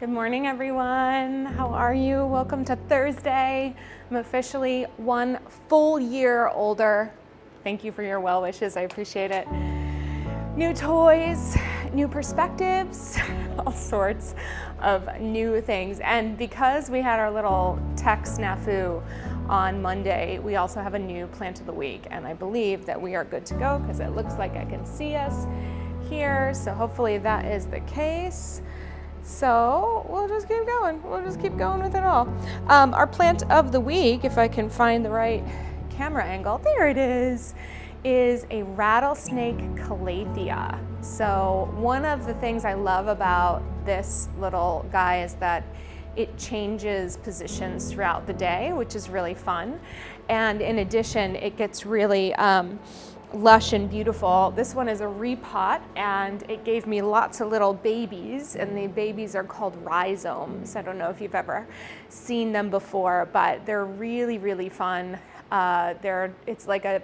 Good morning, everyone. How are you? Welcome to Thursday. I'm officially 1 full year older. Thank you for your well wishes. I appreciate it. New toys, new perspectives, all sorts of new things. And because we had our little tech snafu on Monday, we also have a new plant of the week. And I believe that we are good to go because it looks like I can see us here. So hopefully that is the case. So we'll just keep going. We'll just keep going with it all. Our plant of the week, if I can find the right camera angle, there it is a rattlesnake calathea. So one of the things I love about this little guy is that it changes positions throughout the day, which is really fun. And in addition, it gets really lush and beautiful. This one is a repot, and it gave me lots of little babies, and the babies are called rhizomes. I don't know if you've ever seen them before, but they're really, really fun. It's like a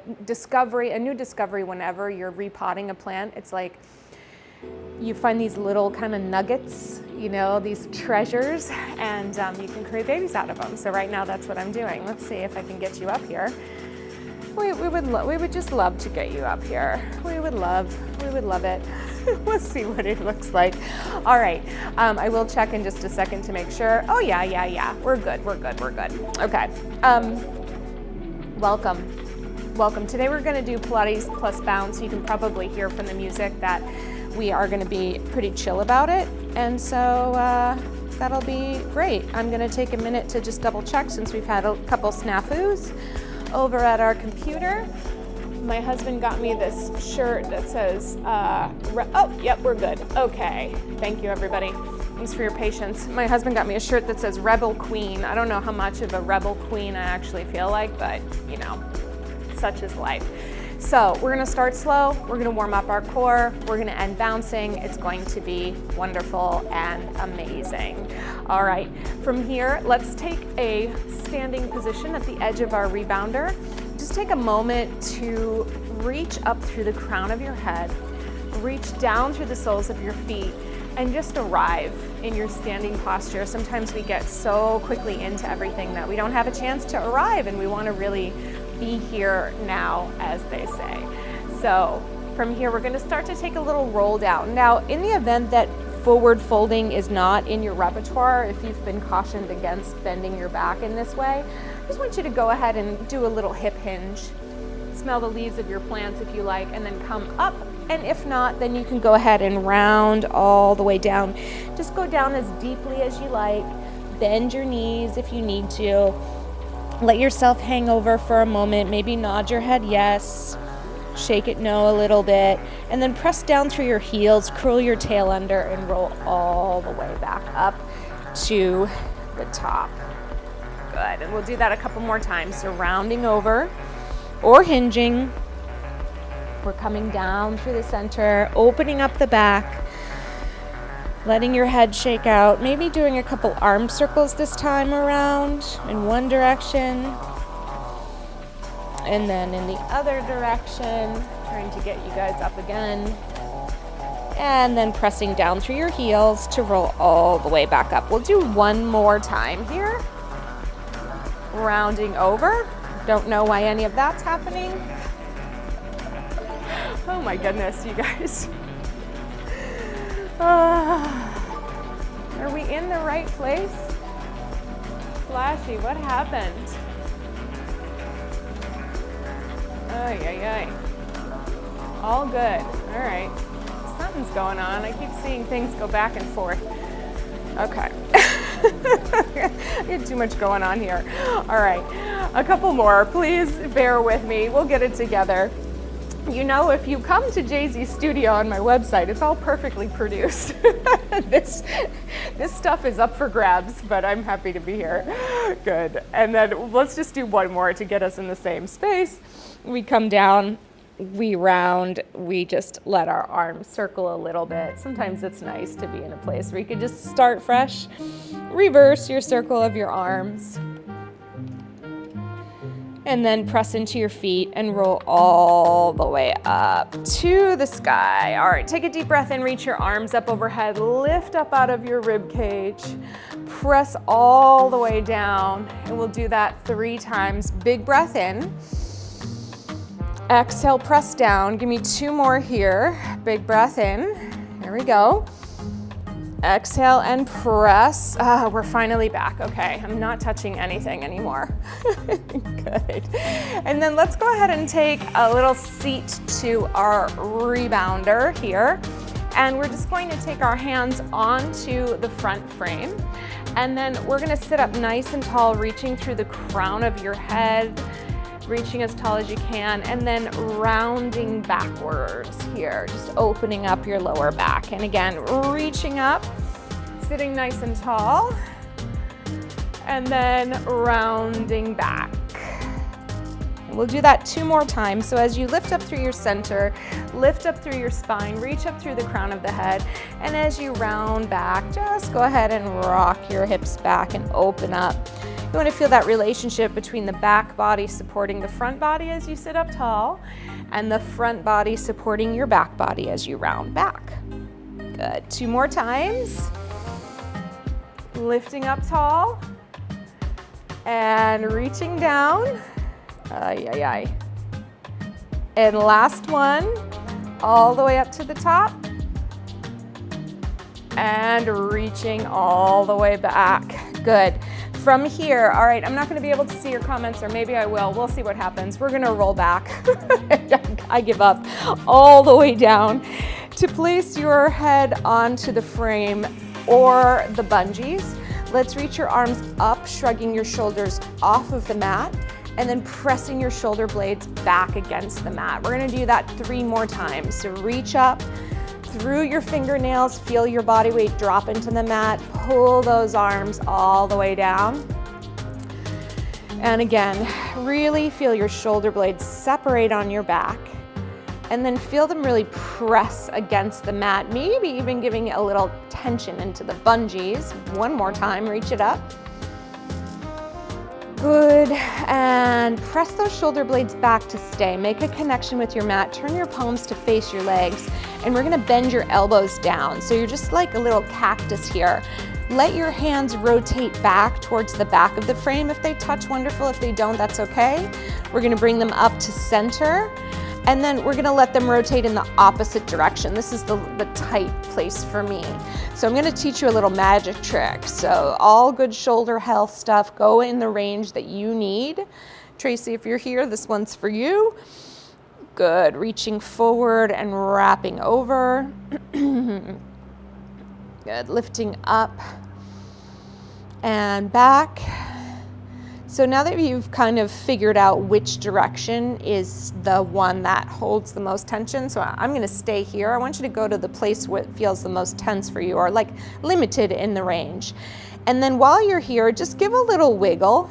new discovery whenever you're repotting a plant. It's like you find these little kind of nuggets, these treasures, and you can create babies out of them. So right now that's what I'm doing. Let's see if I can get you up here. We would just love to get you up here. We would love it. We'll see what it looks like. All right, I will check in just a second to make sure. Oh yeah, we're good. Okay, welcome. Today we're gonna do Pilates plus Bounce. You can probably hear from the music that we are gonna be pretty chill about it. And so that'll be great. I'm gonna take a minute to just double check since we've had a couple snafus over at our computer. My husband got me this shirt that says, we're good. Okay, thank you everybody. Thanks for your patience. My husband got me a shirt that says Rebel Queen. I don't know how much of a rebel queen I actually feel like, but such is life. So we're gonna start slow, we're gonna warm up our core, we're gonna end bouncing. It's going to be wonderful and amazing. All right, from here, let's take a standing position at the edge of our rebounder. Just take a moment to reach up through the crown of your head, reach down through the soles of your feet, and just arrive in your standing posture. Sometimes we get so quickly into everything that we don't have a chance to arrive, and we wanna really be here now, as they say. So from here, we're gonna start to take a little roll down. Now, in the event that forward folding is not in your repertoire, if you've been cautioned against bending your back in this way, I just want you to go ahead and do a little hip hinge. Smell the leaves of your plants if you like, and then come up. And if not, then you can go ahead and round all the way down. Just go down as deeply as you like. Bend your knees if you need to. Let yourself hang over for a moment, maybe nod your head yes, shake it no a little bit, and then press down through your heels, curl your tail under, and roll all the way back up to the top. Good, and we'll do that a couple more times. So rounding over or hinging. We're coming down through the center, opening up the back, letting your head shake out, maybe doing a couple arm circles this time around in one direction, and then in the other direction, trying to get you guys up again, and then pressing down through your heels to roll all the way back up. We'll do one more time here. Rounding over. Don't know why any of that's happening. Oh my goodness, you guys. Are we in the right place? Flashy, what happened? Ay. All good. All right. Something's going on. I keep seeing things go back and forth. Okay. I had too much going on here. All right. A couple more. Please bear with me. We'll get it together. If you come to Jay-Z's studio on my website, it's all perfectly produced. This stuff is up for grabs, but I'm happy to be here. Good. And then let's just do one more to get us in the same space. We come down, we round, we just let our arms circle a little bit. Sometimes it's nice to be in a place where you can just start fresh. Reverse your circle of your arms. And then press into your feet and roll all the way up to the sky. All right, take a deep breath in, reach your arms up overhead, lift up out of your rib cage, press all the way down, and we'll do that 3 times. Big breath in. Exhale, press down. Give me 2 more here. Big breath in. Here we go. Exhale and press. We're finally back. Okay, I'm not touching anything anymore. Good. And then let's go ahead and take a little seat to our rebounder here. And we're just going to take our hands onto the front frame. And then we're gonna sit up nice and tall, reaching through the crown of your head, reaching as tall as you can, and then rounding backwards here, just opening up your lower back. And again, reaching up, sitting nice and tall, and then rounding back. We'll do that 2 more times. So as you lift up through your center, lift up through your spine, reach up through the crown of the head, and as you round back, just go ahead and rock your hips back and open up. You want to feel that relationship between the back body supporting the front body as you sit up tall, and the front body supporting your back body as you round back. Good. 2 more times. Lifting up tall and reaching down. Ay, ay, ay. And last one, all the way up to the top and reaching all the way back. Good. From here, all right, I'm not gonna be able to see your comments, or maybe I will. We'll see what happens. We're gonna roll back. I give up. All the way down to place your head onto the frame or the bungees. Let's reach your arms up, shrugging your shoulders off of the mat, and then pressing your shoulder blades back against the mat. We're gonna do that 3 more times. So reach up through your fingernails, feel your body weight drop into the mat, pull those arms all the way down. And again, really feel your shoulder blades separate on your back, and then feel them really press against the mat, maybe even giving a little tension into the bungees. 1 more time, reach it up. Good, and press those shoulder blades back to stay. Make a connection with your mat, turn your palms to face your legs, and we're gonna bend your elbows down. So you're just like a little cactus here. Let your hands rotate back towards the back of the frame. If they touch, wonderful. If they don't, that's okay. We're gonna bring them up to center, and then we're gonna let them rotate in the opposite direction. This is the tight place for me. So I'm gonna teach you a little magic trick. So all good shoulder health stuff, go in the range that you need. Tracy, if you're here, this one's for you. Good, reaching forward and wrapping over. Good, lifting up and back. So now that you've kind of figured out which direction is the one that holds the most tension, so I'm gonna stay here. I want you to go to the place where it feels the most tense for you, or like limited in the range. And then while you're here, just give a little wiggle.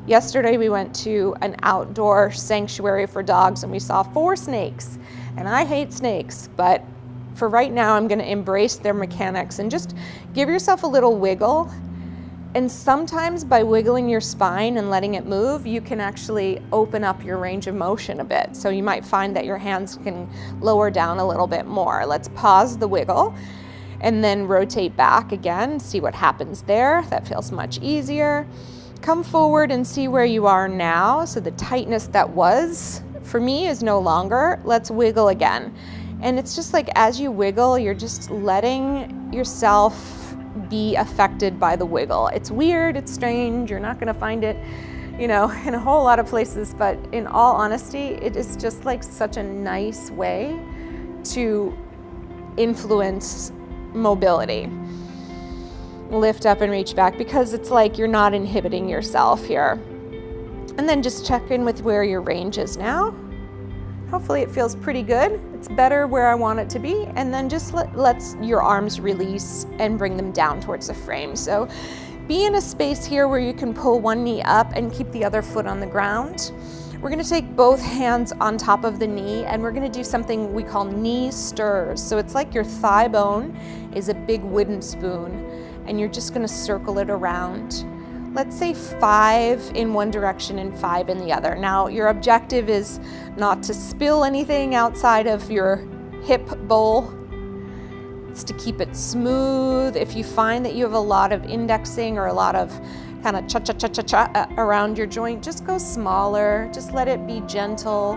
Yesterday we went to an outdoor sanctuary for dogs and we saw 4 snakes. And I hate snakes, but for right now I'm gonna embrace their mechanics and just give yourself a little wiggle. And sometimes by wiggling your spine and letting it move, you can actually open up your range of motion a bit. So you might find that your hands can lower down a little bit more. Let's pause the wiggle and then rotate back again, see what happens there. That feels much easier. Come forward and see where you are now. So the tightness that was for me is no longer. Let's wiggle again. And it's just like as you wiggle, you're just letting yourself be affected by the wiggle. It's weird, it's strange, you're not gonna find it, you know, in a whole lot of places, but in all honesty, it is just like such a nice way to influence mobility. Lift up and reach back, because it's like you're not inhibiting yourself here. And then just check in with where your range is now. Hopefully it feels pretty good. It's better where I want it to be. And then just let your arms release and bring them down towards the frame. So be in a space here where you can pull one knee up and keep the other foot on the ground. We're gonna take both hands on top of the knee and we're gonna do something we call knee stirs. So it's like your thigh bone is a big wooden spoon and you're just gonna circle it around. let's say 5 in one direction and 5 in the other. Now, your objective is not to spill anything outside of your hip bowl. It's to keep it smooth. If you find that you have a lot of indexing or a lot of kind of cha-cha-cha-cha-cha around your joint, just go smaller. Just let it be gentle.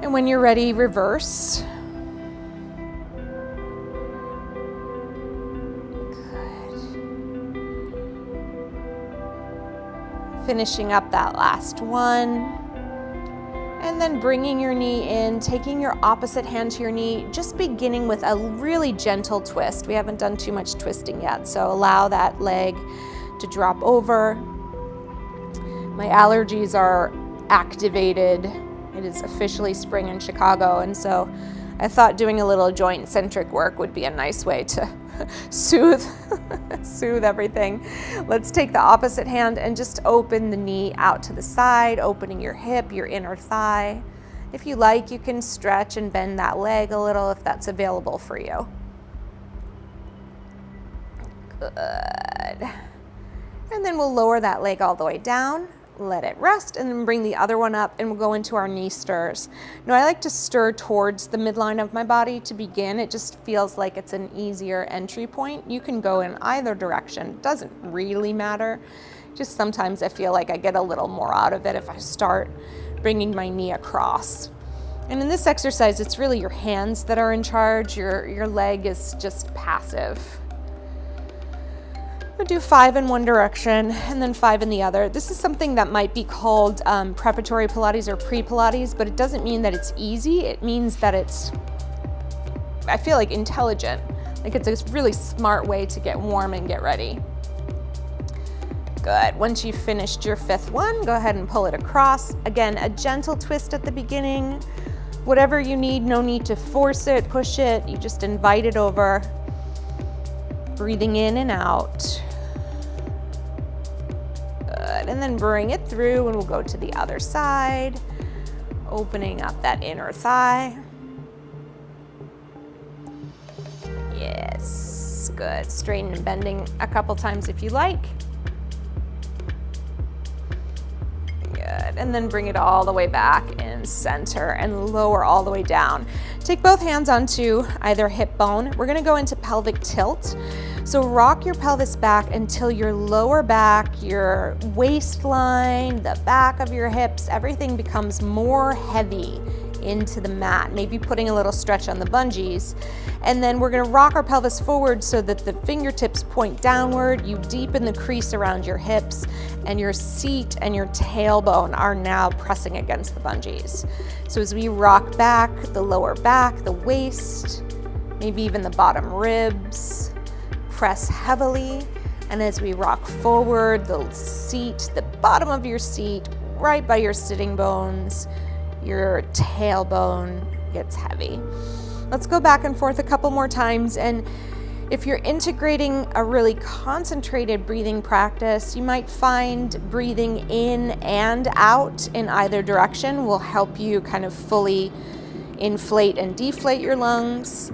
And when you're ready, reverse. Finishing up that last one, and then bringing your knee in, taking your opposite hand to your knee, just beginning with a really gentle twist. We haven't done too much twisting yet, so allow that leg to drop over. My allergies are activated. It is officially spring in Chicago, and so I thought doing a little joint-centric work would be a nice way to soothe everything. Let's take the opposite hand and just open the knee out to the side, opening your hip, your inner thigh. If you like, you can stretch and bend that leg a little if that's available for you. Good. And then we'll lower that leg all the way down, let it rest, and then bring the other one up, and we'll go into our knee stirs. Now, I like to stir towards the midline of my body to begin. It just feels like it's an easier entry point. You can go in either direction. It doesn't really matter. Just sometimes I feel like I get a little more out of it if I start bringing my knee across. And in this exercise, it's really your hands that are in charge. Your leg is just passive. We'll do 5 in one direction and then 5 in the other. This is something that might be called preparatory Pilates or pre-Pilates, but it doesn't mean that it's easy. It means that it's, I feel like, intelligent. Like it's a really smart way to get warm and get ready. Good. Once you've finished your 5th one, go ahead and pull it across. Again, a gentle twist at the beginning. Whatever you need, no need to force it, push it. You just invite it over. Breathing in and out. Good. And then bring it through, and we'll go to the other side, opening up that inner thigh. Yes. Good. Straighten and bending a couple times if you like. Good. And then bring it all the way back in center and lower all the way down. Take both hands onto either hip bone. We're going to go into pelvic tilt. So rock your pelvis back until your lower back, your waistline, the back of your hips, everything becomes more heavy into the mat, maybe putting a little stretch on the bungees. And then we're going to rock our pelvis forward so that the fingertips point downward. You deepen the crease around your hips, and your seat and your tailbone are now pressing against the bungees. So as we rock back, the lower back, the waist, maybe even the bottom ribs, press heavily. And as we rock forward, the seat, the bottom of your seat, right by your sitting bones, your tailbone gets heavy. Let's go back and forth a couple more times. And if you're integrating a really concentrated breathing practice, you might find breathing in and out in either direction will help you kind of fully inflate and deflate your lungs.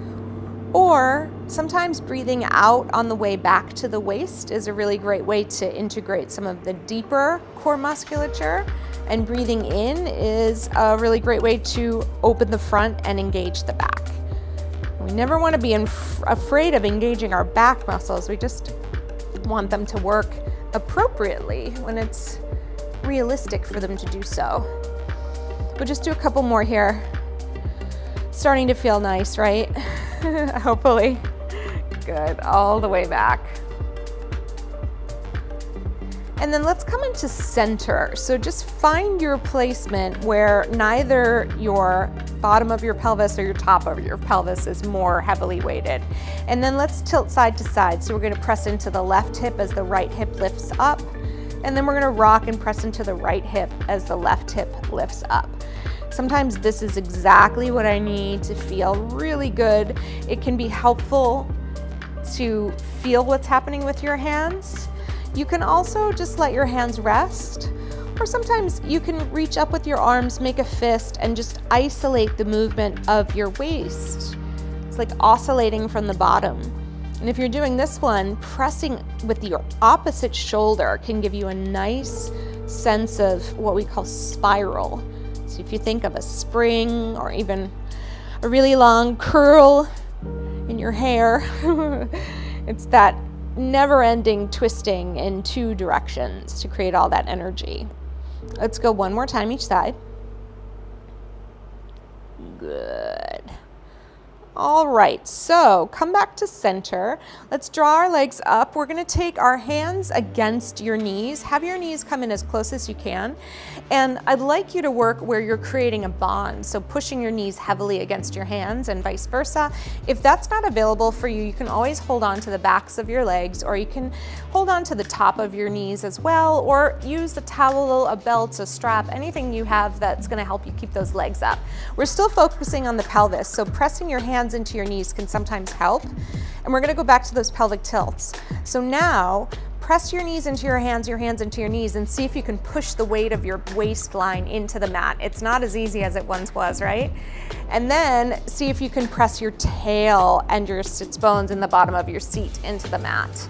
Or sometimes breathing out on the way back to the waist is a really great way to integrate some of the deeper core musculature. And breathing in is a really great way to open the front and engage the back. We never want to be afraid of engaging our back muscles. We just want them to work appropriately when it's realistic for them to do so. We'll just do a couple more here. Starting to feel nice, right? Hopefully. Good, all the way back. And then let's come into center. So just find your placement where neither your bottom of your pelvis or your top of your pelvis is more heavily weighted. And then let's tilt side to side. So we're going to press into the left hip as the right hip lifts up. And then we're going to rock and press into the right hip as the left hip lifts up. Sometimes this is exactly what I need to feel really good. It can be helpful to feel what's happening with your hands. You can also just let your hands rest, or sometimes you can reach up with your arms, make a fist, and just isolate the movement of your waist. It's like oscillating from the bottom. And if you're doing this one, pressing with your opposite shoulder can give you a nice sense of what we call spiral. So if you think of a spring or even a really long curl in your hair, it's that never-ending twisting in two directions to create all that energy. Let's go one more time each side. Good. All right, so come back to center. Let's draw our legs up. We're gonna take our hands against your knees. Have your knees come in as close as you can. And I'd like you to work where you're creating a bond, so pushing your knees heavily against your hands and vice versa. If that's not available for you, you can always hold on to the backs of your legs, or you can hold on to the top of your knees as well, or use a towel, a belt, a strap, anything you have that's gonna help you keep those legs up. We're still focusing on the pelvis, so pressing your hands into your knees can sometimes help. And we're gonna go back to those pelvic tilts. So now, press your knees into your hands into your knees, and see if you can push the weight of your waistline into the mat. It's not as easy as it once was, right? And then see if you can press your tail and your sits bones in the bottom of your seat into the mat.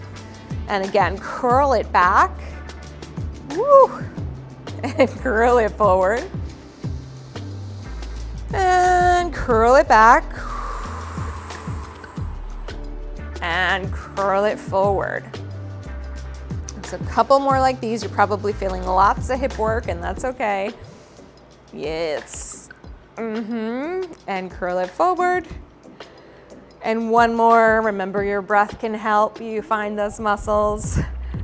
And again, curl it back. Woo! And curl it forward. And curl it back. And curl it forward. So a couple more like these. You're probably feeling lots of hip work, and that's okay. Yes. And curl it forward. And one more. Remember, your breath can help you find those muscles.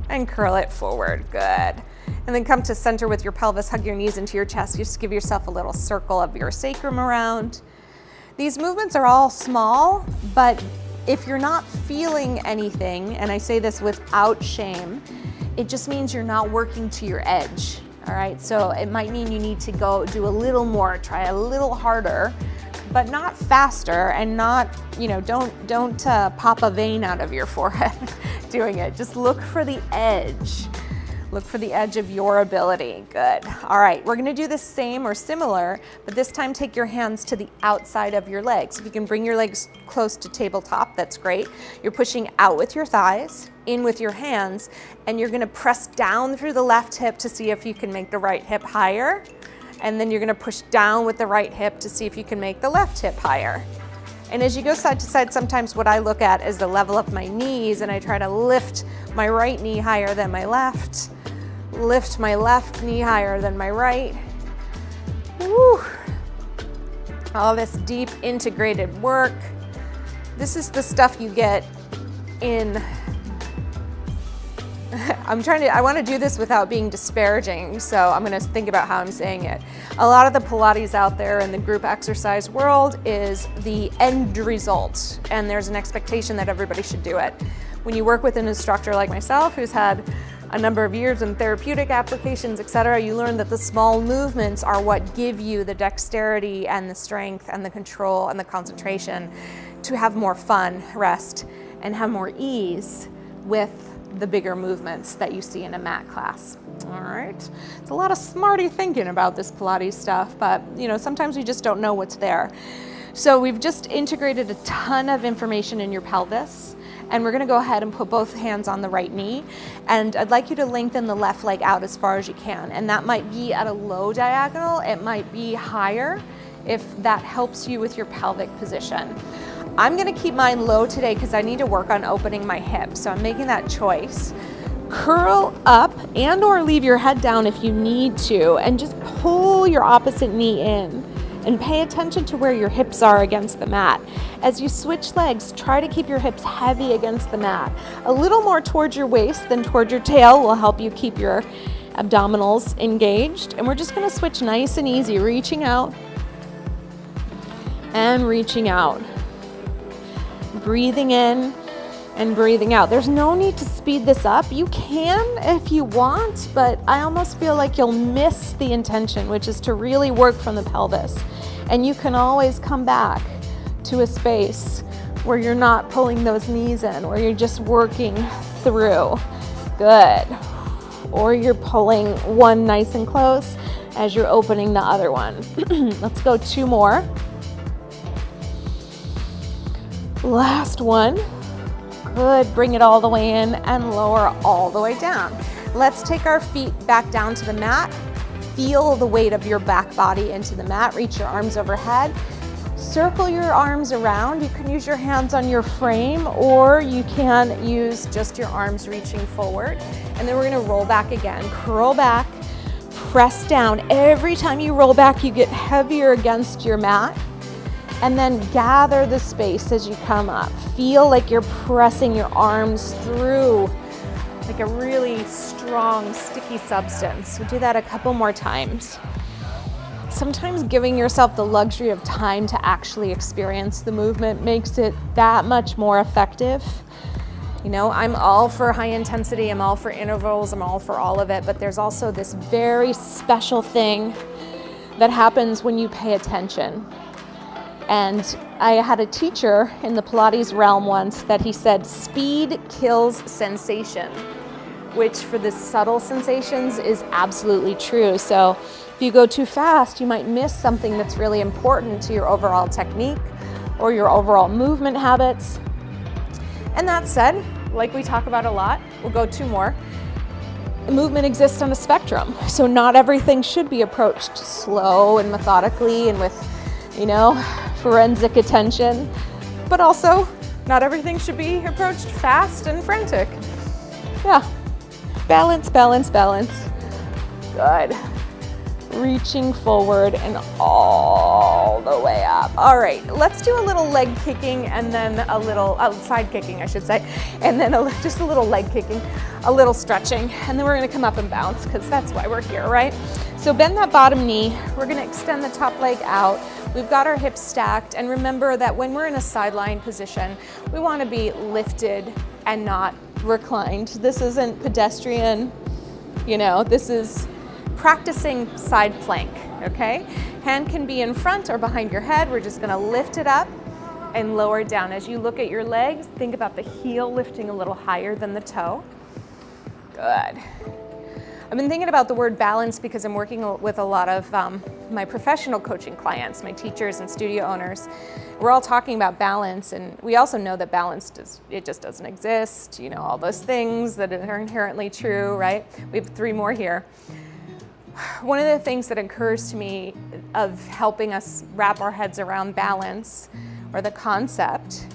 And curl it forward. Good. And then come to center with your pelvis. Hug your knees into your chest. Just give yourself a little circle of your sacrum around. These movements are all small, but if you're not feeling anything, and I say this without shame, it just means you're not working to your edge, all right? So it might mean you need to go do a little more, try a little harder, but not faster, and not, you know, don't pop a vein out of your forehead doing it. Just look for the edge. Look for the edge of your ability. Good. All right, we're gonna do the same or similar, but this time take your hands to the outside of your legs. If you can bring your legs close to tabletop, that's great. You're pushing out with your thighs, in with your hands, and you're gonna press down through the left hip to see if you can make the right hip higher. And then you're gonna push down with the right hip to see if you can make the left hip higher. And as you go side to side, sometimes what I look at is the level of my knees, and I try to lift my right knee higher than my left, lift my left knee higher than my right. Woo. All this deep integrated work. This is the stuff you get in, I want to do this without being disparaging, so I'm going to think about how I'm saying it. A lot of the Pilates out there in the group exercise world is the end result, and there's an expectation that everybody should do it. When you work with an instructor like myself, who's had a number of years in therapeutic applications, etc., you learn that the small movements are what give you the dexterity and the strength and the control and the concentration to have more fun, rest, and have more ease with the bigger movements that you see in a mat class. All right, it's a lot of smarty thinking about this Pilates stuff, but you know, sometimes we just don't know what's there. So we've just integrated a ton of information in your pelvis, and we're gonna go ahead and put both hands on the right knee, and I'd like you to lengthen the left leg out as far as you can, and that might be at a low diagonal, it might be higher if that helps you with your pelvic position. I'm gonna keep mine low today because I need to work on opening my hips, so I'm making that choice. Curl up and or leave your head down if you need to, and just pull your opposite knee in, and pay attention to where your hips are against the mat. As you switch legs, try to keep your hips heavy against the mat. A little more towards your waist than toward your tail will help you keep your abdominals engaged. And we're just gonna switch nice and easy, reaching out and reaching out. Breathing in and breathing out. There's no need to speed this up. You can if you want, but I almost feel like you'll miss the intention, which is to really work from the pelvis. And you can always come back to a space where you're not pulling those knees in, where you're just working through. Good. Or you're pulling one nice and close as you're opening the other one. Let's go two more. Last one. Good, bring it all the way in and lower all the way down. Let's take our feet back down to the mat. Feel the weight of your back body into the mat. Reach your arms overhead. Circle your arms around. You can use your hands on your frame, or you can use just your arms reaching forward. And then we're gonna roll back again. Curl back, press down. Every time you roll back, you get heavier against your mat. And then gather the space as you come up. Feel like you're pressing your arms through like a really strong, sticky substance. We'll do that a couple more times. Sometimes giving yourself the luxury of time to actually experience the movement makes it that much more effective. You know, I'm all for high intensity, I'm all for intervals, I'm all for all of it, but there's also this very special thing that happens when you pay attention. And I had a teacher in the Pilates realm once that he said, speed kills sensation, which for the subtle sensations is absolutely true. So if you go too fast, you might miss something that's really important to your overall technique or your overall movement habits. And that said, like we talk about a lot, we'll go 2 more. Movement exists on a spectrum. So not everything should be approached slow and methodically and with, you know, forensic attention, but also not everything should be approached fast and frantic. Yeah, balance, balance, balance. Good. Reaching forward and all the way up. All right, let's do a little leg kicking and then a little side kicking, I should say, and then just a little leg kicking, a little stretching, and then we're gonna come up and bounce because that's why we're here, right? So bend that bottom knee. We're gonna extend the top leg out. We've got our hips stacked, and remember that when we're in a sideline position, we want to be lifted and not reclined. This isn't pedestrian, you know, this is practicing side plank, okay? Hand can be in front or behind your head. We're just gonna lift it up and lower it down. As you look at your legs, think about the heel lifting a little higher than the toe. Good. I've been thinking about the word balance because I'm working with a lot of my professional coaching clients, my teachers and studio owners. We're all talking about balance, and we also know that balance just doesn't exist. You know, all those things that are inherently true, right? We have 3 more here. One of the things that occurs to me of helping us wrap our heads around balance, or the concept,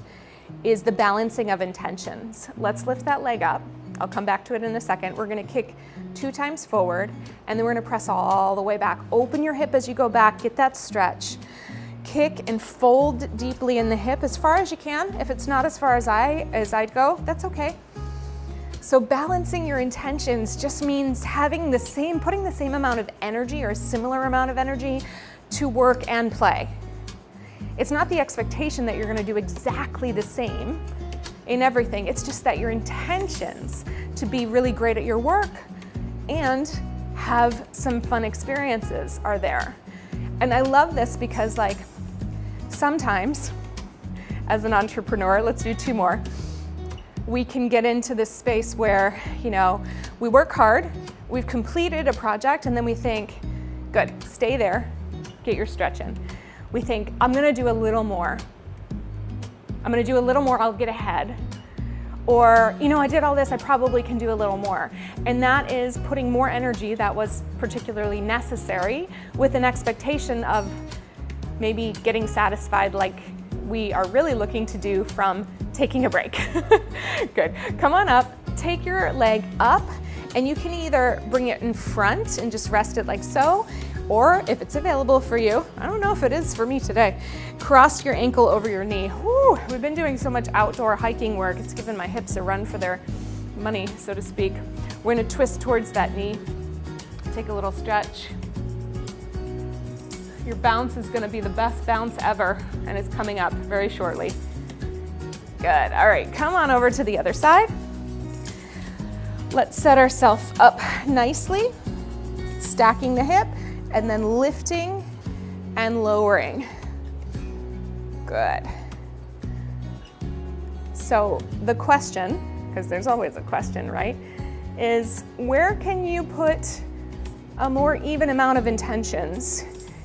is the balancing of intentions. Let's lift that leg up. I'll come back to it in a second. We're gonna kick 2 times forward, and then we're gonna press all the way back. Open your hip as you go back, get that stretch. Kick and fold deeply in the hip as far as you can. If it's not as far as I'd go, that's okay. So balancing your intentions just means putting the same amount of energy or a similar amount of energy to work and play. It's not the expectation that you're gonna do exactly the same in everything. It's just that your intentions to be really great at your work and have some fun experiences are there. And I love this because, like, sometimes as an entrepreneur, let's do 2 more, we can get into this space where, you know, we work hard, we've completed a project, and then we think, good, stay there, get your stretch in. We think, I'm gonna do a little more. I'm gonna do a little more, I'll get ahead. Or, you know, I did all this, I probably can do a little more. And that is putting more energy that was particularly necessary with an expectation of maybe getting satisfied like we are really looking to do from taking a break. Good, come on up, take your leg up, and you can either bring it in front and just rest it like so, or if it's available for you, I don't know if it is for me today, cross your ankle over your knee. Whew, we've been doing so much outdoor hiking work, it's given my hips a run for their money, so to speak. We're gonna twist towards that knee, take a little stretch. Your bounce is gonna be the best bounce ever, and it's coming up very shortly. Good, all right, come on over to the other side. Let's set ourselves up nicely, stacking the hip, and then lifting and lowering. Good. So the question, because there's always a question, right, is where can you put a more even amount of intentions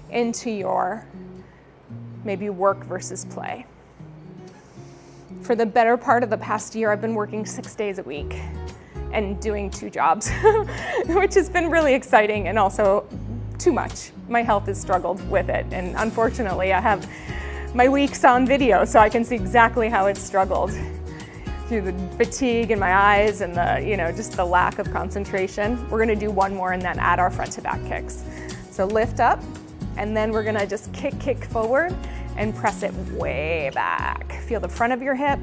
into your maybe work versus play? For the better part of the past year, I've been working 6 days a week and doing 2 jobs, which has been really exciting and also too much. My health has struggled with it, and unfortunately I have my weeks on video so I can see exactly how it's struggled through the fatigue in my eyes and the, just the lack of concentration. We're gonna do one more and then add our front to back kicks. So lift up, and then we're gonna just kick forward and press it way back. Feel the front of your hip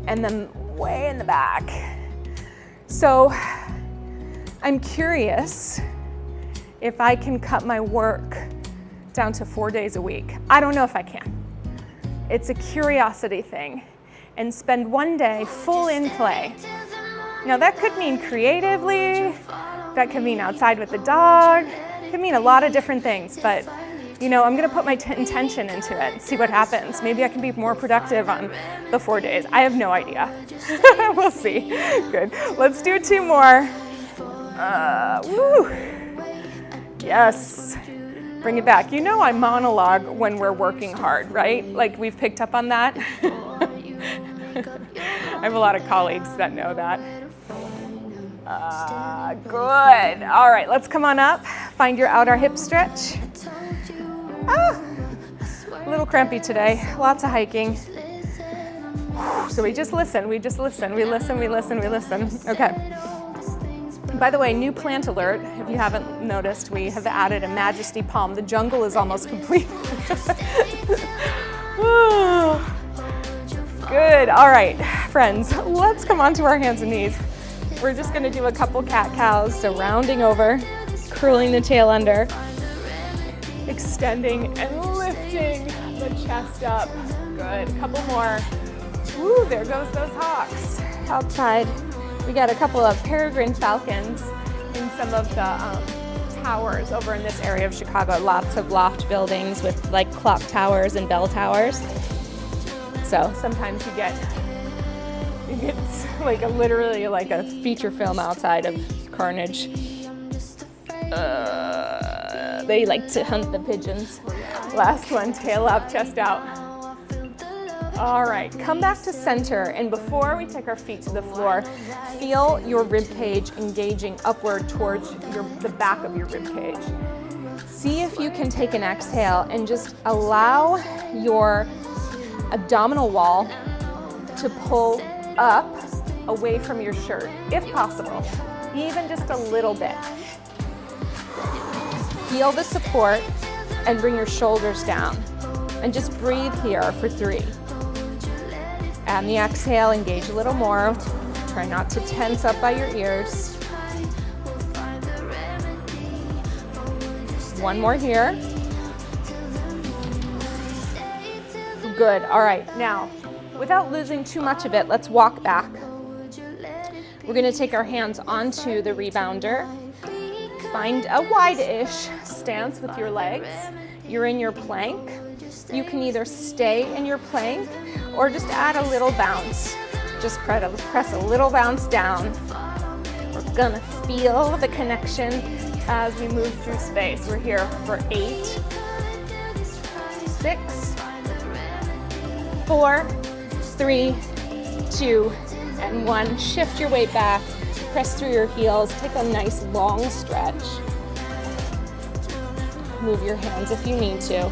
and then way in the back. So I'm curious if I can cut my work down to 4 days a week. I don't know if I can. It's a curiosity thing. And spend 1 day full in play. Now that could mean creatively, that could mean outside with the dog, it could mean a lot of different things, but I'm gonna put my intention into it and see what happens. Maybe I can be more productive on the 4 days. I have no idea. We'll see. Good. Let's do 2 more. Woo. Yes. Bring it back. I monologue when we're working hard, right? Like we've picked up on that. I have a lot of colleagues that know that. Good. All right, let's come on up. Find your outer hip stretch. A little crampy today. Lots of hiking. So we just listen. We listen. Okay. By the way, new plant alert. If you haven't noticed, we have added a Majesty palm. The jungle is almost complete. Good. All right, friends, let's come onto our hands and knees. We're just going to do a couple cat-cows, so rounding over, curling the tail under, extending and lifting the chest up. Good. A couple more. Woo, there goes those hawks. Outside, we got a couple of peregrine falcons in some of the towers over in this area of Chicago. Lots of loft buildings with like clock towers and bell towers. So sometimes you get like literally like a feature film outside of carnage. They like to hunt the pigeons. Last one, tail up, chest out. All right, come back to center, and before we take our feet to the floor, feel your rib cage engaging upward towards the back of your rib cage. See if you can take an exhale and just allow your abdominal wall to pull up away from your shirt, if possible, even just a little bit. Feel the support and bring your shoulders down. And just breathe here for 3. And the exhale, engage a little more. Try not to tense up by your ears. One more here. Good. All right. Now, without losing too much of it, let's walk back. We're going to take our hands onto the rebounder. Find a wide-ish stance with your legs. You're in your plank. You can either stay in your plank or just add a little bounce. Just press a little bounce down. We're going to feel the connection as we move through space. We're here for 8, 6, 4, 3, 2, and 1. Shift your weight back. Press through your heels. Take a nice long stretch. Move your hands if you need to.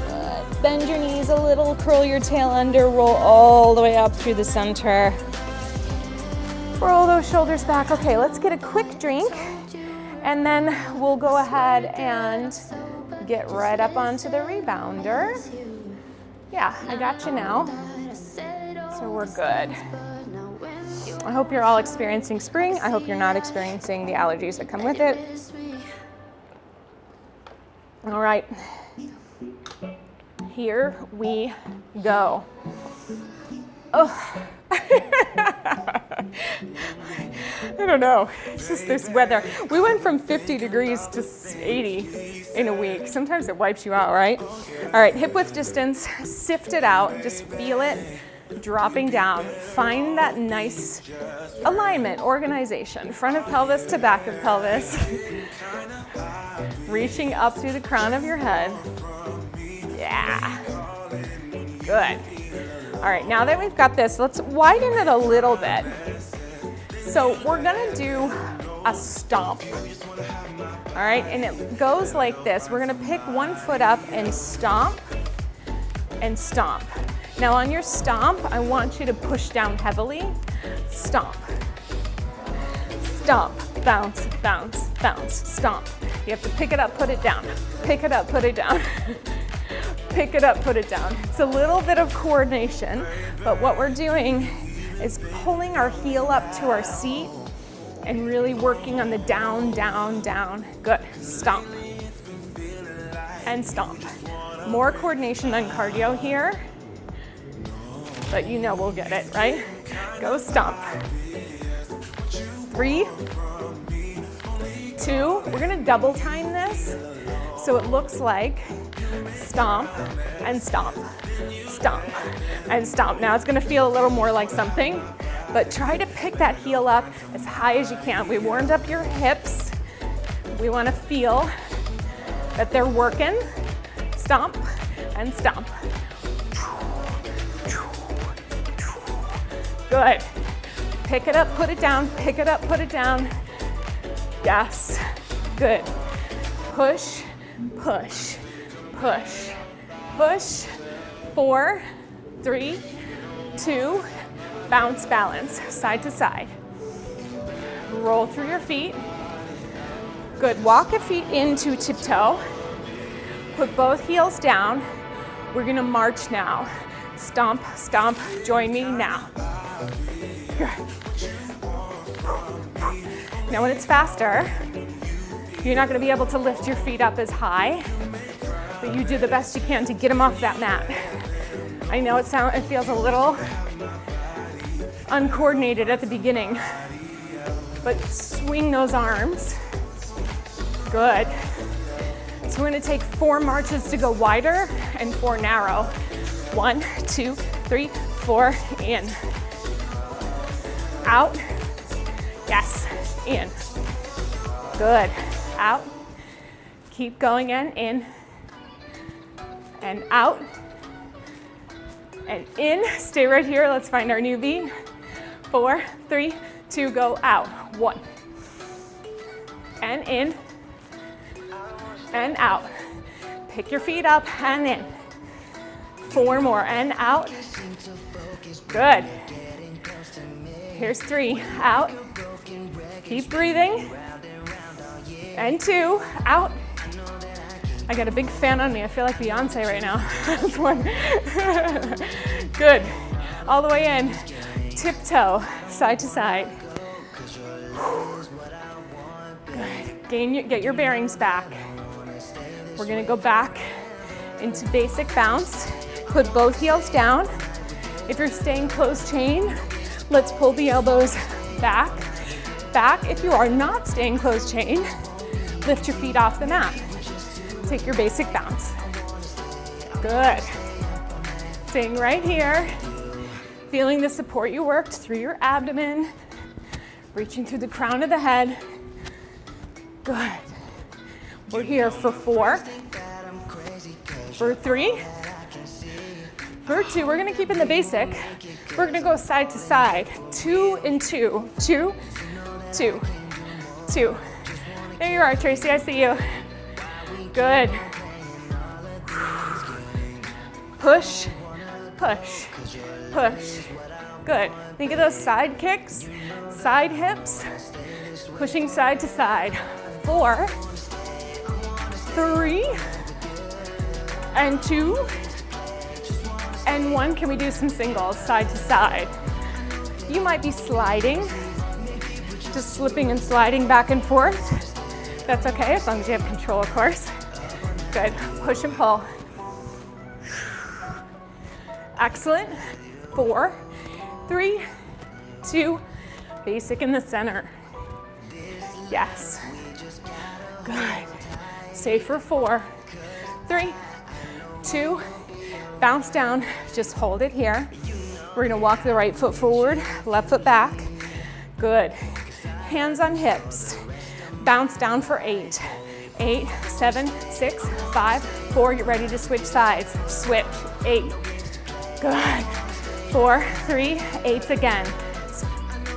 Good. Bend your knees a little, curl your tail under, roll all the way up through the center. Roll those shoulders back. Okay, let's get a quick drink, and then we'll go ahead and get right up onto the rebounder. Yeah, I got you now. So we're good. I hope you're all experiencing spring. I hope you're not experiencing the allergies that come with it. All right, here we go. Oh. I don't know, it's just this weather. We went from 50 degrees to 80 in a week. Sometimes it wipes you out, right? All right, hip width distance, sift it out, just feel it dropping down. Find that nice alignment, organization, front of pelvis to back of pelvis. Reaching up through the crown of your head. Yeah. Good. All right, now that we've got this, let's widen it a little bit. So we're gonna do a stomp. All right, and it goes like this. We're gonna pick one foot up and stomp and stomp. Now on your stomp, I want you to push down heavily. Stomp, stomp, bounce, bounce, bounce, stomp. You have to pick it up, put it down. Pick it up, put it down. Pick it up, put it down. It's a little bit of coordination, but what we're doing is pulling our heel up to our seat and really working on the down, down, down. Good. Stomp and stomp. More coordination than cardio here, but you know we'll get it, right? Go stomp. 3, 2, we're gonna double time this so it looks like stomp and stomp, stomp and stomp. Now it's gonna feel a little more like something, but try to pick that heel up as high as you can. We warmed up your hips. We wanna feel that they're working. Stomp and stomp. Good. Pick it up, put it down, pick it up, put it down. Yes, good. Push, push, push, push. 4, 3, 2, bounce, balance, side to side. Roll through your feet. Good, walk your feet into tiptoe. Put both heels down. We're gonna march now. Stomp, stomp, join me now. Good. Now when it's faster, you're not gonna be able to lift your feet up as high, but you do the best you can to get them off that mat. I know it feels a little uncoordinated at the beginning, but swing those arms. Good. So we're gonna take 4 marches to go wider and 4 narrow. 1, 2, 3, 4, in. Out. Yes, in. Good. Out. Keep going in. And out. And in. Stay right here. Let's find our new beat. 4, 3, 2, go out. 1. And in. And out. Pick your feet up and in. 4 more and out. Good. Here's 3, out. Keep breathing. And 2, out. I got a big fan on me. I feel like Beyonce right now. That's 1. Good. All the way in. Tiptoe, side to side. Good. Get your bearings back. We're gonna go back into basic bounce. Put both heels down. If you're staying closed chain, let's pull the elbows back. Back. If you are not staying closed chain, lift your feet off the mat. Take your basic bounce. Good. Staying right here. Feeling the support you worked through your abdomen. Reaching through the crown of the head. Good. We're here for 4, for 3, for 2. We're gonna keep in the basic. We're gonna go side to side. 2 and 2. 2, 2, 2. There you are, Tracy, I see you. Good. Push, push, push. Good. Think of those side kicks, side hips, pushing side to side. 4, 3, and 2, and 1. Can we do some singles, side to side? You might be sliding, just slipping and sliding back and forth. That's okay, as long as you have control, of course. Good, push and pull. Excellent. 4, 3, 2, basic in the center. Yes. Good. Stay for 4, 3, 2, bounce down, just hold it here. We're gonna walk the right foot forward, left foot back. Good. Hands on hips. Bounce down for 8. 8, 7, 6, 5, 4. Get ready to switch sides. Switch. 8, Good. 4, 3, 8 again.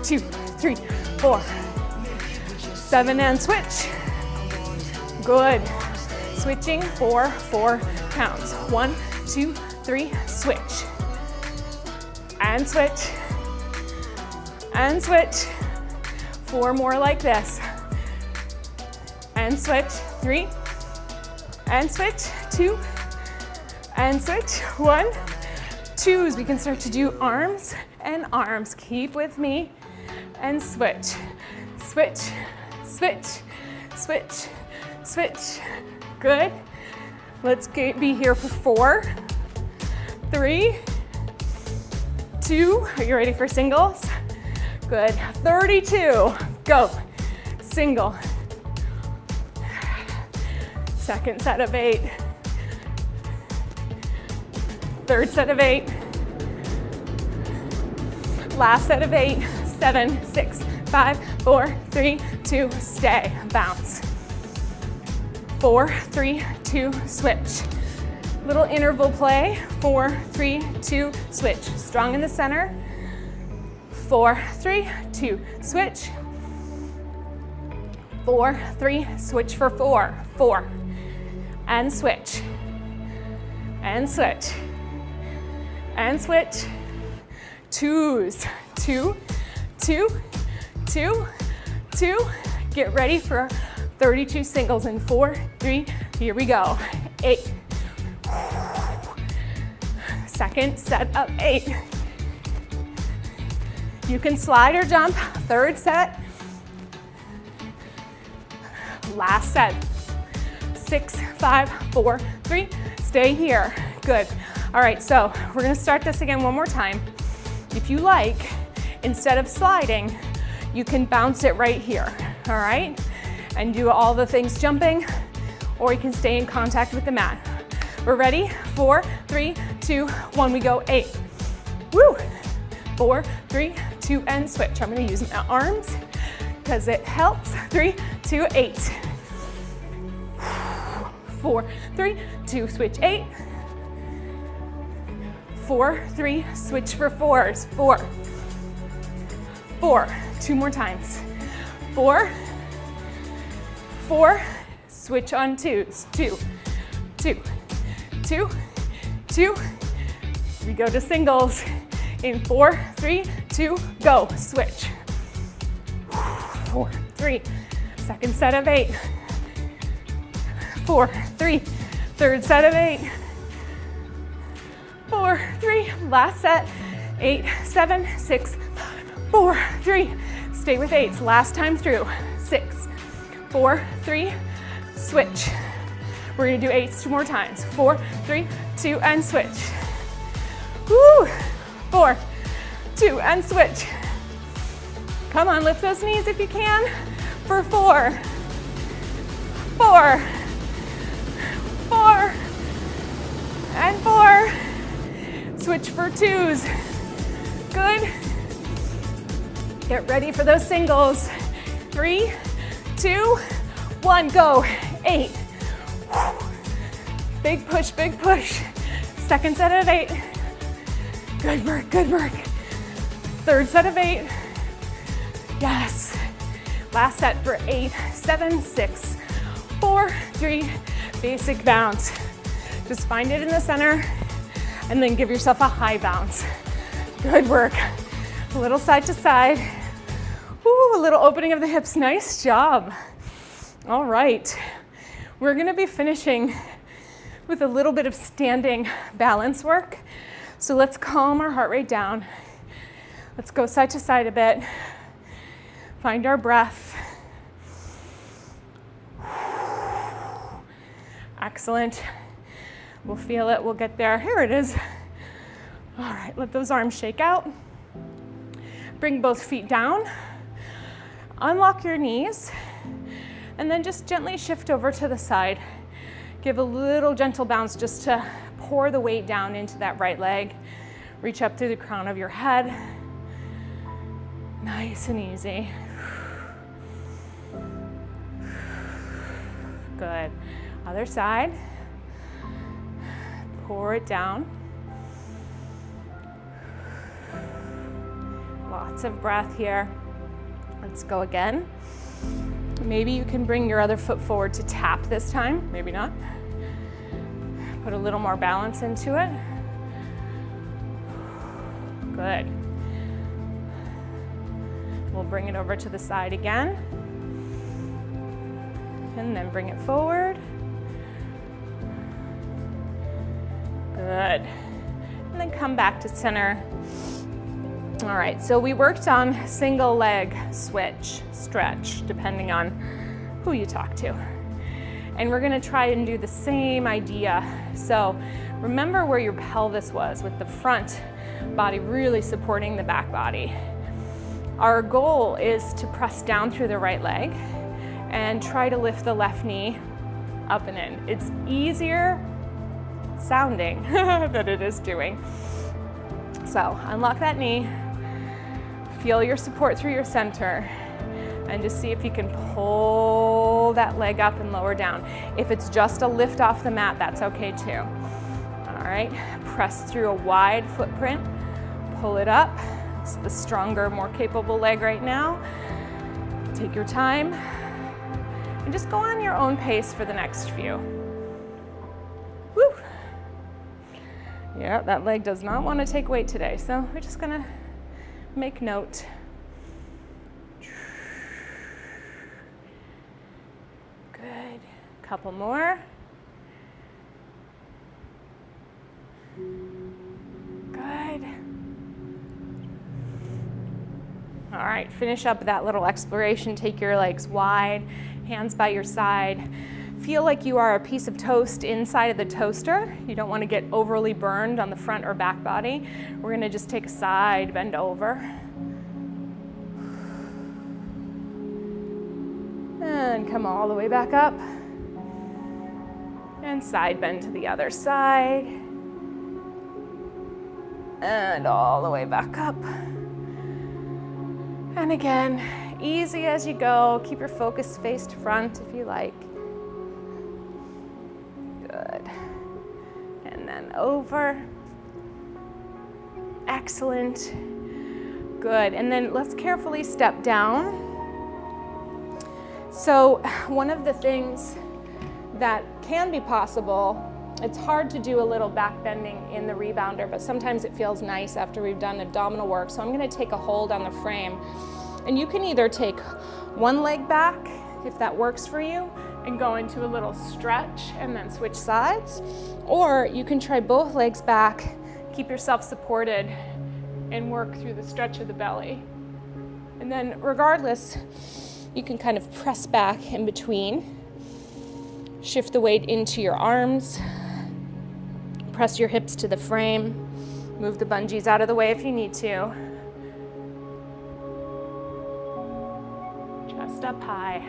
2, 3, 4. 7 and switch. Good. Switching 4, 4 counts. 1, 2, 3, switch. And switch. And switch. 4 more like this. And switch. 3. And switch. 2. And switch. 1. 2s. We can start to do arms and arms. Keep with me. And switch. Switch. Switch. Switch. Switch. Good. Let's be here for 4, 3, 2. Are you ready for singles? Good. 32. Go. Single. Second set of 8. Third set of 8. Last set of 8. 7, 6, 5, 4, 3, 2, stay. Bounce. 4, 3, 2, switch. Little interval play. 4, 3, 2, switch. Strong in the center. 4, 3, 2, switch. 4, 3, switch for 4. 4. And switch. And switch. And switch. 2s. 2, 2, 2, 2. Get ready for 32 singles in 4, 3. Here we go. 8. Second set of 8. You can slide or jump. Third set. Last set. 6, 5, 4, 3. Stay here. Good. All right, so we're gonna start this again one more time. If you like, instead of sliding, you can bounce it right here, all right? And do all the things jumping, or you can stay in contact with the mat. We're ready? 4, 3, 2, 1, we go. 8. Woo! 4, 3, 2, and switch. I'm gonna use my arms because it helps. 3, 2, 8. 4, 3, 2, switch. 8. 4, 3, switch for 4s. 4. 4. 2 more times. 4. 4. Switch on 2s. 2. 2. 2. 2. We go to singles. In 4, 3, 2, go. Switch. 4, 3. Second set of 8. 4, 3. Third set of 8. 4, 3. Last set. 8, 7, 6, 4, 3. Stay with 8s. Last time through. 6, 4, 3. Switch. We're gonna do 8s 2 more times. 4, 3, 2, and switch. Woo! 4, 2, and switch. Come on, lift those knees if you can. For 4, 4, 4, and 4. Switch for 2s. Good. Get ready for those singles. 3, 2, 1, go. 8. Big push, big push. Second set of 8. Good work, good work. Third set of 8. Yes. Last set for 8, 7, 6, 4, 3. Basic bounce. Just find it in the center and then give yourself a high bounce. Good work. A little side to side. Ooh, a little opening of the hips. Nice job. All right. We're gonna be finishing with a little bit of standing balance work. So let's calm our heart rate down. Let's go side to side a bit. Find our breath. Excellent. We'll feel it, we'll get there. Here it is. All right, let those arms shake out. Bring both feet down. Unlock your knees. And then just gently shift over to the side. Give a little gentle bounce just to pour the weight down into that right leg. Reach up through the crown of your head. Nice and easy. Good. Other side. Pour it down. Lots of breath here. Let's go again. Maybe you can bring your other foot forward to tap this time, maybe not. Put a little more balance into it. Good. We'll bring it over to the side again. And then bring it forward. Good. And then come back to center. All right, so we worked on single leg switch, stretch, depending on who you talk to. And we're gonna try and do the same idea. So remember where your pelvis was, with the front body really supporting the back body. Our goal is to press down through the right leg and try to lift the left knee up and in. It's easier sounding than it is doing. So unlock that knee, feel your support through your center, and just see if you can pull that leg up and lower down. If it's just a lift off the mat, that's okay too. All right, press through a wide footprint, pull it up. It's the stronger, more capable leg right now. Take your time and just go on your own pace for the next few. Woo! Yeah, that leg does not want to take weight today, so we're just gonna make note. Good. Couple more. Good. All right, finish up that little exploration. Take your legs wide, hands by your side. Feel like you are a piece of toast inside of the toaster. You don't want to get overly burned on the front or back body. We're going to just take a side bend over. And come all the way back up. And side bend to the other side. And all the way back up. And again, easy as you go. Keep your focus faced front if you like. Good. And then over. Excellent. Good. And then let's carefully step down. So one of the things that can be possible, it's hard to do a little back bending in the rebounder, but sometimes it feels nice after we've done abdominal work. So I'm going to take a hold on the frame. And you can either take one leg back, if that works for you, and go into a little stretch and then switch sides. Or you can try both legs back, keep yourself supported, and work through the stretch of the belly. And then regardless, you can kind of press back in between. Shift the weight into your arms. Press your hips to the frame. Move the bungees out of the way if you need to. Chest up high.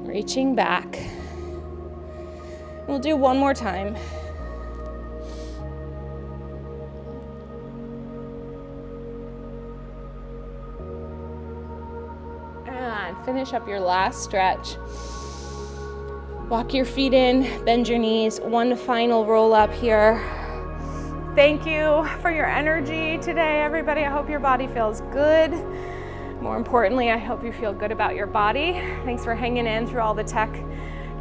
Reaching back. We'll do one more time. And finish up your last stretch. Walk your feet in, bend your knees. One final roll up here. Thank you for your energy today, everybody. I hope your body feels good. More importantly, I hope you feel good about your body. Thanks for hanging in through all the tech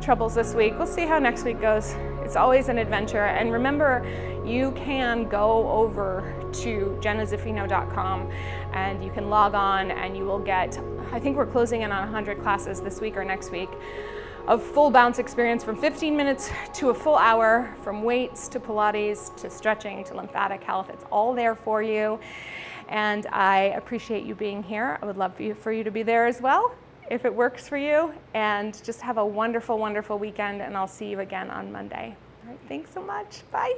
troubles this week. We'll see how next week goes. It's always an adventure. And remember, you can go over to jennazaffino.com and you can log on and you will get, I think we're closing in on 100 classes this week or next week, of full bounce experience from 15 minutes to a full hour, from weights to Pilates to stretching to lymphatic health. It's all there for you. And I appreciate you being here. I would love for you to be there as well, if it works for you. And just have a wonderful, wonderful weekend, and I'll see you again on Monday. All right, thanks so much. Bye.